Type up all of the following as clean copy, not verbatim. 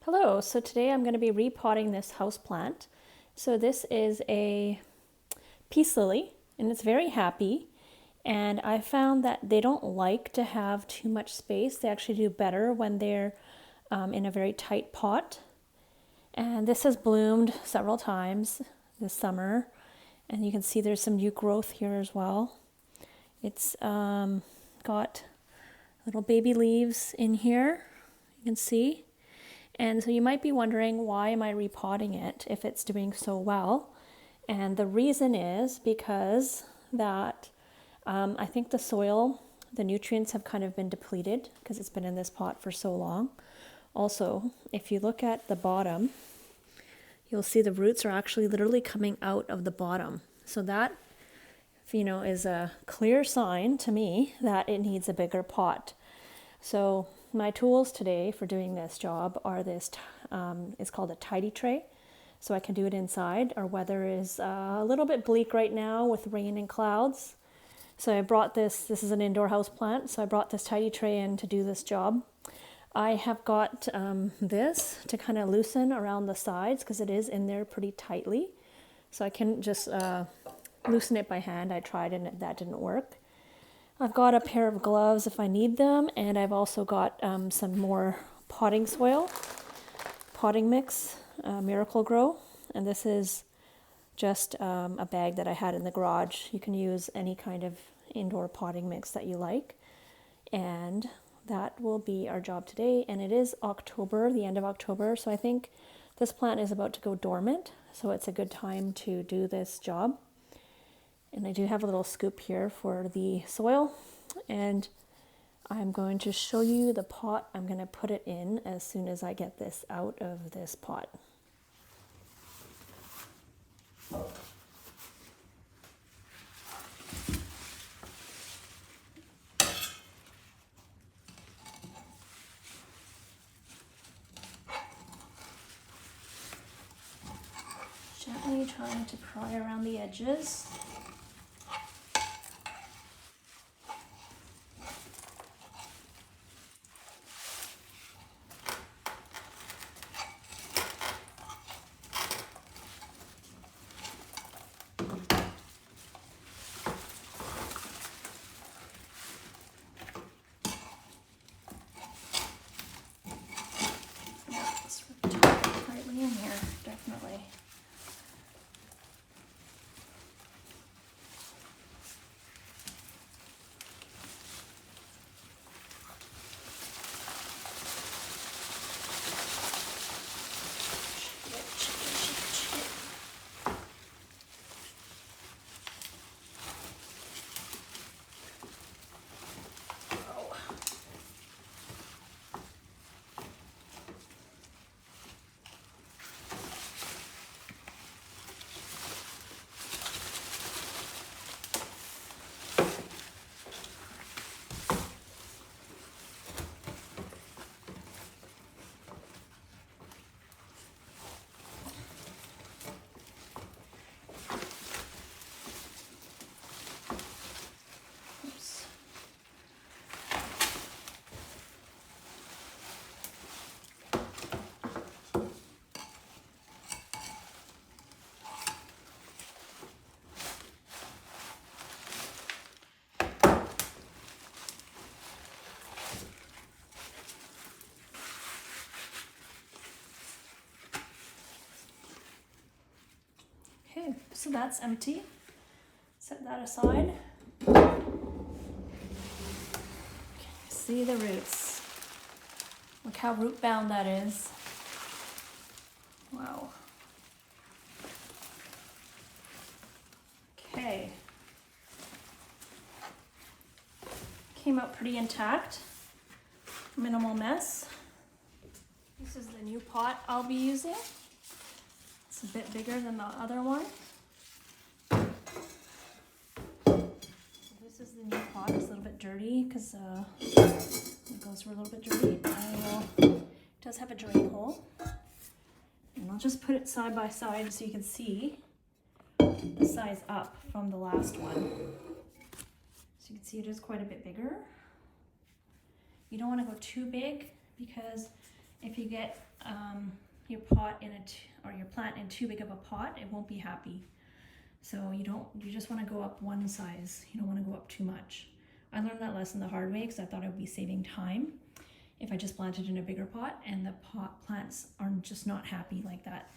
Hello, so today I'm going to be repotting this houseplant. So this is a peace lily and it's very happy, and I found that they don't like to have too much space. They actually do better when they're in a very tight pot. And this has bloomed several times this summer, and you can see there's some new growth here as well. It's got little baby leaves in here, you can see. And so you might be wondering, why am I repotting it if it's doing so well? And the reason is because that I think the soil, the nutrients have kind of been depleted because it's been in this pot for so long. Also, if you look at the bottom, you'll see the roots are actually literally coming out of the bottom. So that, is a clear sign to me that it needs a bigger pot. So my tools today for doing this job are this, it's called a tidy tray. So I can do it inside. Our weather is a little bit bleak right now with rain and clouds. So I brought this is an indoor house plant. So I brought this tidy tray in to do this job. I have got this to kind of loosen around the sides because it is in there pretty tightly. So I can just loosen it by hand. I tried and that didn't work. I've got a pair of gloves if I need them, and I've also got some more potting soil, potting mix, Miracle Grow, and this is just a bag that I had in the garage. You can use any kind of indoor potting mix that you like, and that will be our job today. And it is October, the end of October, so I think this plant is about to go dormant, so it's a good time to do this job. And I do have a little scoop here for the soil, and I'm going to show you the pot I'm going to put it in as soon as I get this out of this pot. Gently trying to pry around the edges. Tightly in here, definitely. Okay, so that's empty. Set that aside. Okay, see the roots. Look how root bound that is. Wow. Okay. Came out pretty intact. Minimal mess. This is the new pot I'll be using. It's a bit bigger than the other one. This is the new pot. It's a little bit dirty because it goes a little bit dirty. It does have a drain hole. And I'll just put it side by side so you can see the size up from the last one. So you can see it is quite a bit bigger. You don't want to go too big because if you get your pot in or your plant in too big of a pot, it won't be happy. So you just want to go up one size. You don't want to go up too much. I learned that lesson the hard way because I thought I would be saving time if I just planted in a bigger pot, and the plants are just not happy like that.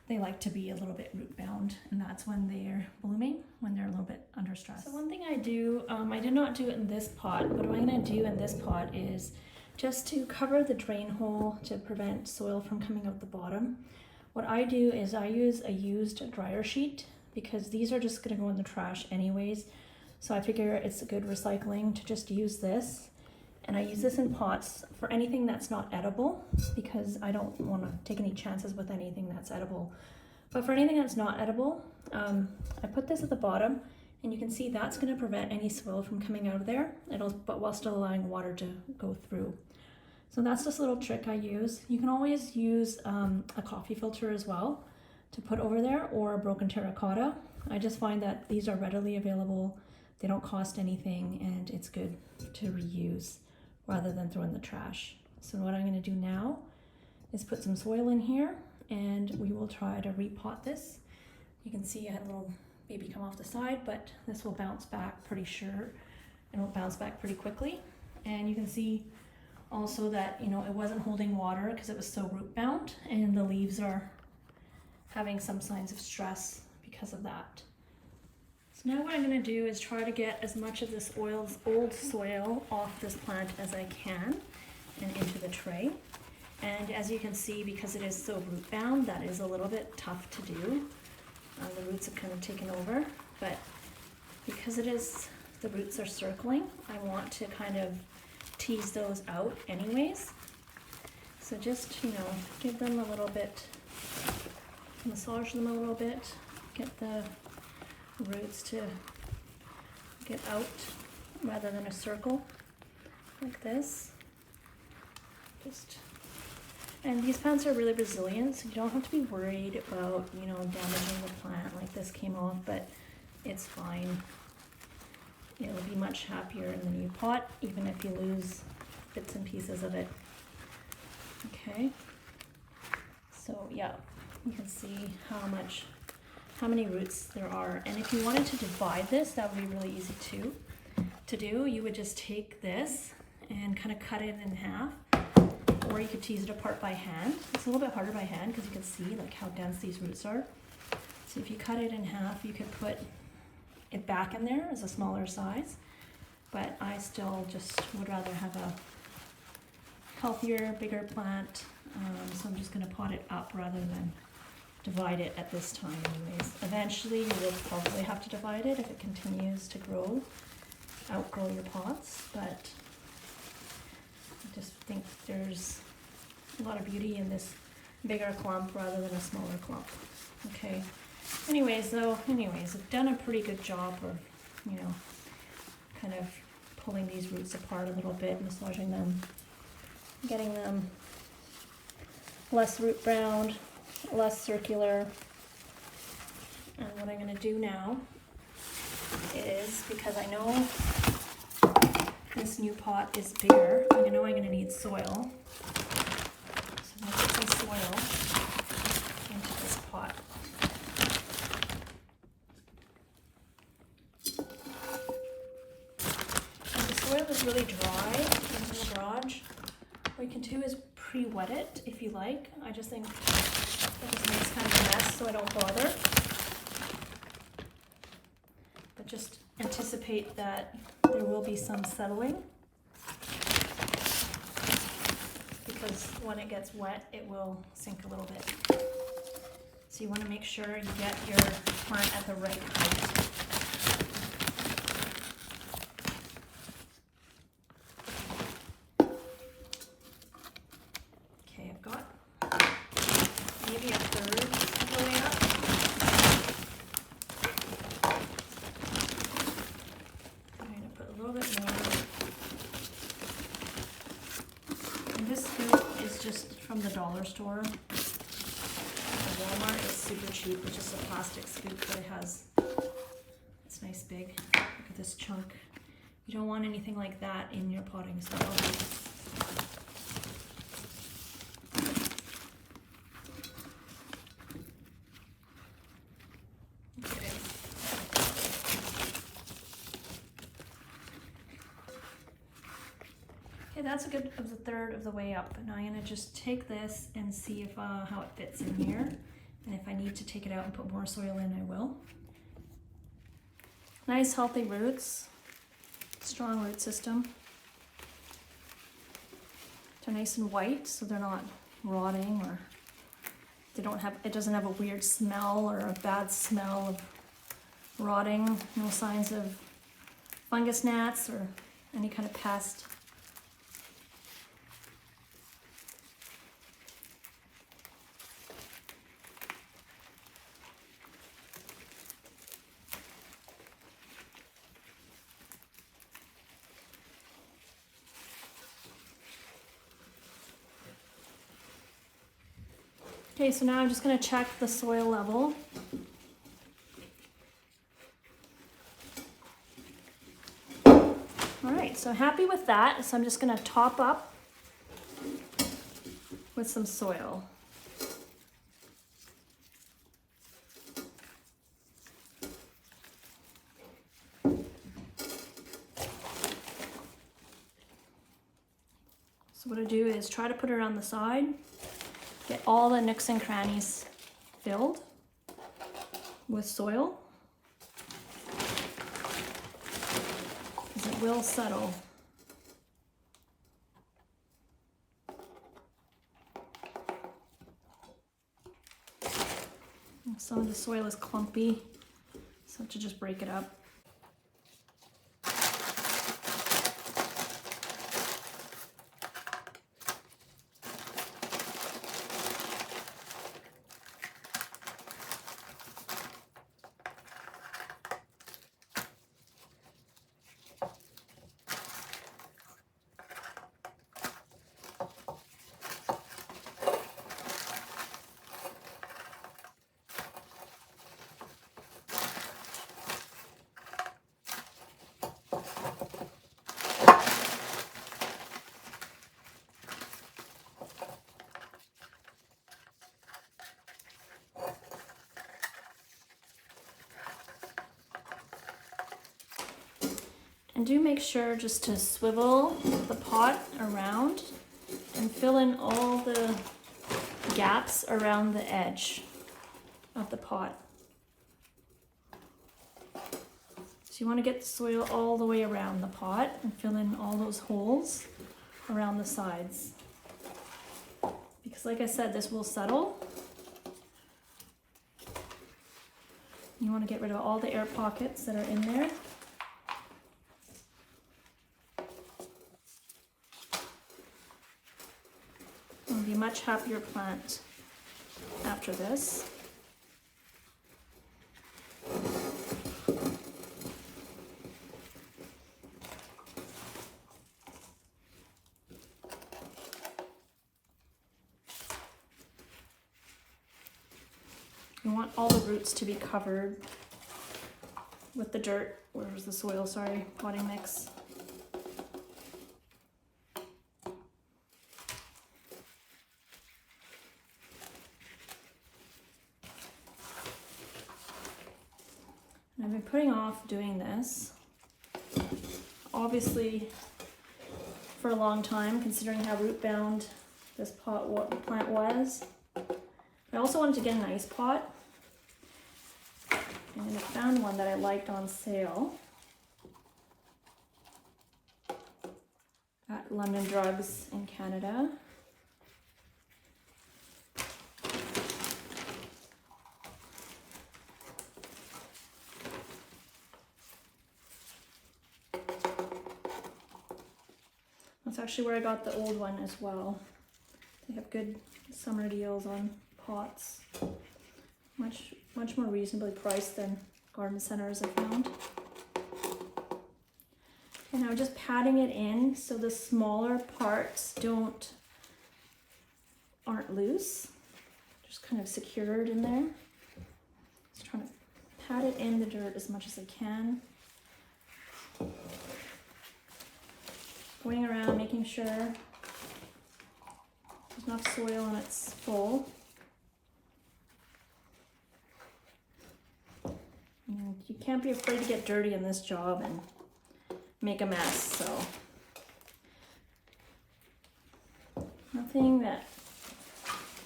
They like to be a little bit root bound, and that's when they're blooming, when they're a little bit under stress. So one thing I do, I did not do it in this pot, but what I'm going to do in this pot is just to cover the drain hole to prevent soil from coming out the bottom. What I do is I use a used dryer sheet because these are just going to go in the trash anyways. So I figure it's a good recycling to just use this. And I use this in pots for anything that's not edible because I don't want to take any chances with anything that's edible. But for anything that's not edible, I put this at the bottom, and you can see that's going to prevent any soil from coming out of there, but while still allowing water to go through. So that's just a little trick I use. You can always use a coffee filter as well to put over there, or a broken terracotta. I just find that these are readily available. They don't cost anything, and it's good to reuse rather than throw in the trash. So what I'm going to do now is put some soil in here, and we will try to repot this. You can see I had a little baby come off the side, but this will bounce back pretty sure. It will bounce back pretty quickly. And you can see also that, you know, it wasn't holding water because it was so root bound, and the leaves are having some signs of stress because of that. So now what I'm going to do is try to get as much of this old soil off this plant as I can and into the tray. And as you can see, because it is so root bound, that is a little bit tough to do. The roots have kind of taken over, but because the roots are circling, I want to kind of tease those out anyways. So just, you know, give them a little bit, massage them a little bit, get the roots to get out rather than a circle like this. And these plants are really resilient, so you don't have to be worried about, you know, damaging the plant like this came off, but it's fine. It'll be much happier in the new pot, even if you lose bits and pieces of it. Okay, so yeah, you can see how many roots there are. And if you wanted to divide this, that would be really easy to do. You would just take this and kind of cut it in half, or you could tease it apart by hand. It's a little bit harder by hand because you can see like how dense these roots are. So if you cut it in half, you could put it back in there as a smaller size, but I still just would rather have a healthier, bigger plant, so I'm just going to pot it up rather than divide it at this time anyways. Eventually you will probably have to divide it if it continues to outgrow your pots, but I just think there's a lot of beauty in this bigger clump rather than a smaller clump. Okay, anyways, I've done a pretty good job of, you know, kind of pulling these roots apart a little bit, massaging them, getting them less root bound, less circular. And what I'm going to do now is, because I know this new pot is bigger, I know I'm going to need soil. So I'm going to put some soil into this pot. And the soil is really dry in the garage. What you can do is pre-wet it if you like. I just think that just makes kind of a mess, so I don't bother. But just anticipate that there will be some settling, because when it gets wet, it will sink a little bit. So you want to make sure you get your plant at the right height. Okay, I've got maybe a third of the way up. I'm going to put a little bit more. And this scoop is just from the dollar store. At Walmart, it's super cheap. It's just a plastic scoop, but it's nice big. Look at this chunk. You don't want anything like that in your potting soil. Okay, that's a third of the way up. Now I'm gonna just take this and see if how it fits in here. And if I need to take it out and put more soil in, I will. Nice healthy roots, strong root system. They're nice and white, so they're not rotting, or it doesn't have a weird smell or a bad smell of rotting. No signs of fungus gnats or any kind of pest. Okay, so now I'm just going to check the soil level. Alright, so happy with that. So I'm just going to top up with some soil. So what I do is try to put it around the side. Get all the nooks and crannies filled with soil, because it will settle. Some of the soil is clumpy, so I have to just break it up. And do make sure just to swivel the pot around and fill in all the gaps around the edge of the pot. So you want to get the soil all the way around the pot and fill in all those holes around the sides. Because like I said, this will settle. You want to get rid of all the air pockets that are in there. It'll be a much happier plant after this. You want all the roots to be covered with the dirt, where's the soil, sorry, potting mix. And I've been putting off doing this, obviously, for a long time, considering how root bound this plant was. I also wanted to get a nice pot, and I found one that I liked on sale at London Drugs in Canada. That's actually where I got the old one as well. They have good summer deals on pots. Much more reasonably priced than garden centers, I found. And I'm just patting it in so the smaller parts aren't loose, just kind of secured in there. Just trying to pat it in the dirt as much as I can. Going around, making sure there's enough soil and it's full. And you can't be afraid to get dirty in this job and make a mess, so Nothing that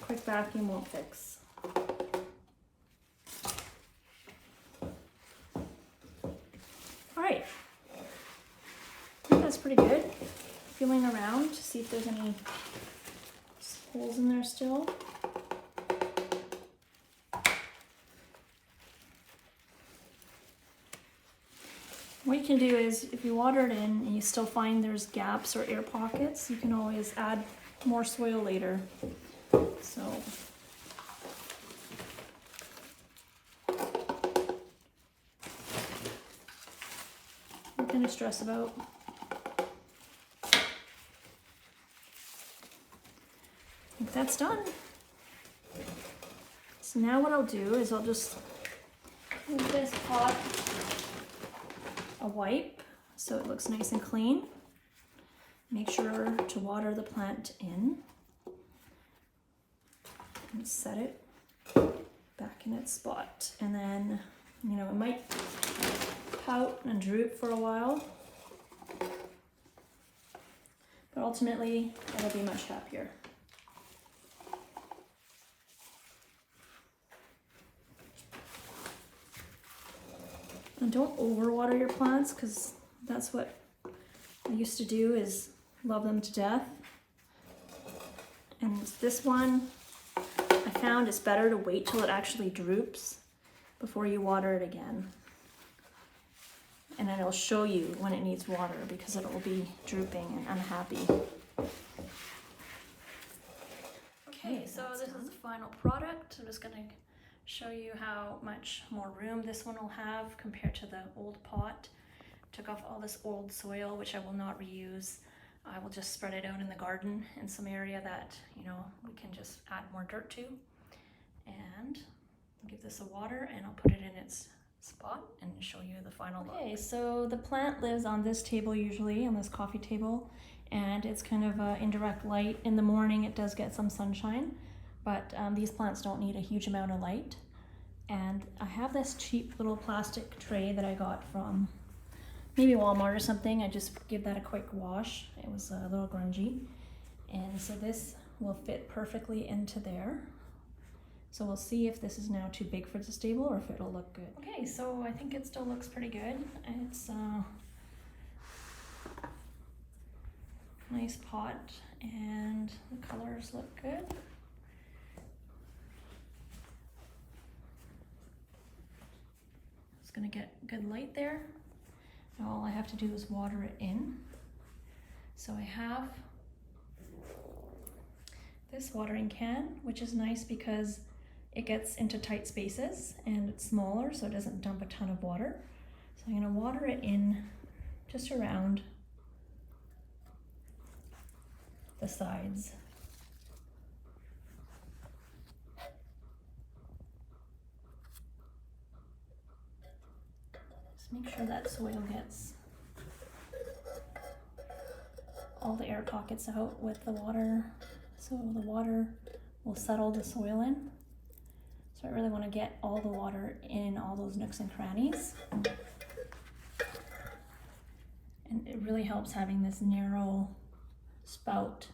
quick vacuum won't fix. All right, I think that's pretty good. Feeling around to see if there's any holes in there still. What you can do is, if you water it in and you still find there's gaps or air pockets, you can always add more soil later. So, nothing to stress about. I think that's done. So now what I'll do is I'll just give this pot a wipe so it looks nice and clean. Make sure to water the plant in and set it back in its spot. And then, you know, it might pout and droop for a while, but ultimately it'll be much happier. And don't overwater your plants, because that's what I used to do, is love them to death. And this one, I found it's better to wait till it actually droops before you water it again. And then it'll show you when it needs water, because it will be drooping and unhappy. Okay, so this is the final product. I'm just gonna show you how much more room this one will have compared to the old pot. Took off all this old soil, which I will not reuse. I will just spread it out in the garden in some area that, you know, we can just add more dirt to. And give this a water, and I'll put it in its spot and show you the final look. Okay, so the plant lives on this table usually, on this coffee table, and it's kind of indirect light. In the morning it does get some sunshine, but these plants don't need a huge amount of light. And I have this cheap little plastic tray that I got from maybe Walmart or something. I just give that a quick wash. It was a little grungy. And so this will fit perfectly into there. So we'll see if this is now too big for this table or if it'll look good. Okay, so I think it still looks pretty good. It's a nice pot and the colors look good. It's gonna get good light there. Now all I have to do is water it in. So I have this watering can, which is nice because it gets into tight spaces and it's smaller, so it doesn't dump a ton of water. So I'm gonna water it in just around the sides. Just make sure that soil gets all the air pockets out with the water, so the water will settle the soil in. So I really want to get all the water in all those nooks and crannies. And it really helps having this narrow spout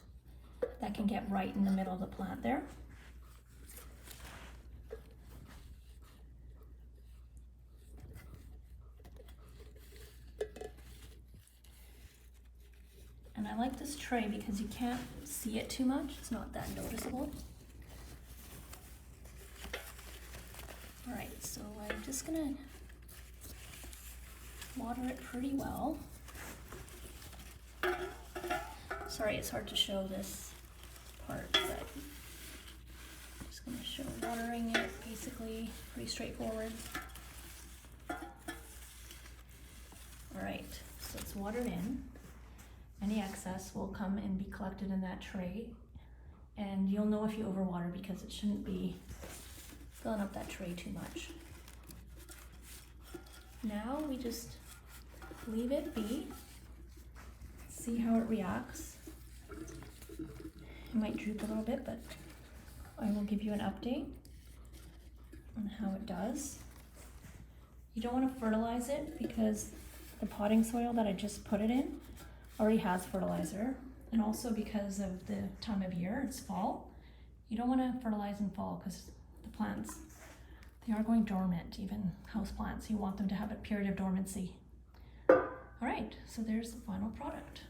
that can get right in the middle of the plant there. And I like this tray because you can't see it too much. It's not that noticeable. All right, so I'm just gonna water it pretty well. Sorry, it's hard to show this part, but I'm just gonna show watering it, basically pretty straightforward. All right, so it's watered in. Any excess will come and be collected in that tray, and you'll know if you overwater because it shouldn't be filling up that tray too much. Now we just leave it be, see how it reacts. It might droop a little bit, but I will give you an update on how it does. You don't want to fertilize it because the potting soil that I just put it in already has fertilizer. And also because of the time of year, it's fall, you don't want to fertilize in fall because the plants, they are going dormant, even house plants. You want them to have a period of dormancy. All right, so there's the final product.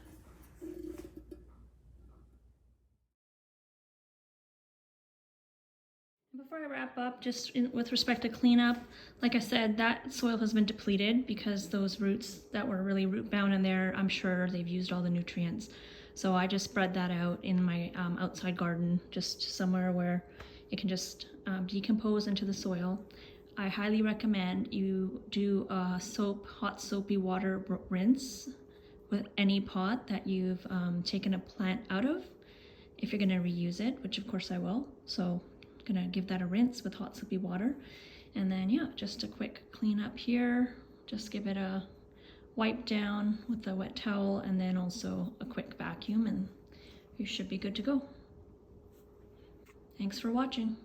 Before I wrap up, with respect to cleanup, like I said, that soil has been depleted because those roots that were really root bound in there, I'm sure they've used all the nutrients. So I just spread that out in my outside garden, just somewhere where it can just decompose into the soil. I highly recommend you do a hot soapy water rinse with any pot that you've taken a plant out of, if you're going to reuse it, which of course I will. So I'm going to give that a rinse with hot soapy water. And then yeah, just a quick clean up here. Just give it a wipe down with a wet towel and then also a quick vacuum and you should be good to go. Thanks for watching.